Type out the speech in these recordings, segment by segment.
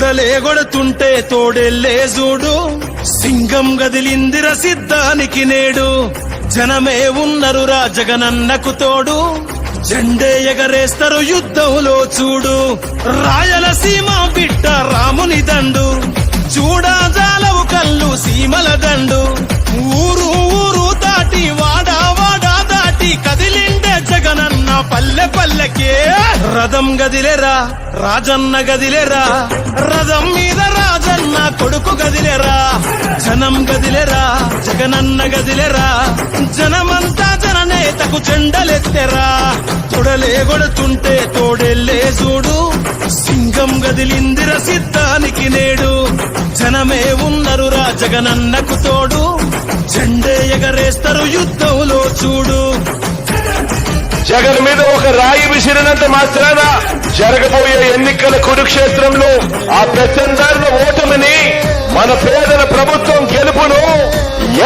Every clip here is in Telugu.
తొడలేగొడుతుంటే తోడెల్లే చూడు, సింగం గదిలిందిర సిద్ధానికి నేడు. జనమే ఉన్నరురా జగనన్నకు తోడు, జెండే ఎగరేస్తారు యుద్ధంలో చూడు. రాయలసీమ బిడ్డ రాముని దండు, చూడా జాలవు కళ్ళు సీమల దండు. ఊరు ఊరు దాటి వాడా వాడా దాటి కదిలిండే జగనన్న పల్లె పల్లెకే. రథం గదిలేరా రాజన్న గదిలేరా, రథం మీద రాజన్న కొడుకు గదిలేరా. జనం గదిలేరా జగనన్న గదిలేరా, జనమంతా జననేతకు చెండలెత్తెరా. తొడలేగొడుతుంటే తోడెల్లే చూడు, సింగం గదిలిందిర సిద్ధానికి నేడు. జనమే ఉన్నరురా జగనన్నకు తోడు, జెండే ఎగరేస్తారు యుద్ధంలో చూడు. జగన్ మీద ఒక రాయి విసిరినంత మాత్రాన జరగబోయే ఎన్నికల కురుక్షేత్రంలో ఆ పెత్తందారుల ఓటమిని, మన పేదల ప్రభుత్వం గెలుపును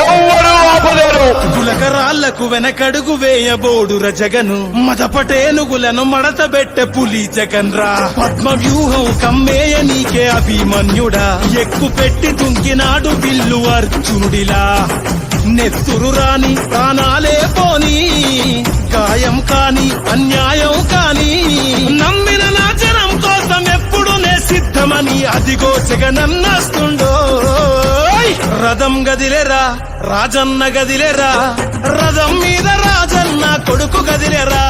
ఎవరు ఆపలేరు. గులకరాళ్లకు వెనకడుగు వేయబోడుర జగను, మదపటేనుగులను మడతబెట్టె పులి జగన్ రా. పద్మ వ్యూహం కమ్మేయ నీకే అభిమన్యుడా, ఎక్కు పెట్టి తుంకినాడు బిల్లు అర్జునుడిలా. నెత్తురు రాని ప్రాణాలే పోని, గాయం కాని అన్యాయం కాని, నమ్మిన నా జనం కోసం ఎప్పుడు నే సిద్ధమని అదిగో జగనన్నస్తుండో. రథం గదిలేరా రాజన్న గదిలేరా, రథం మీద రాజన్న కొడుకు గదిలేరా.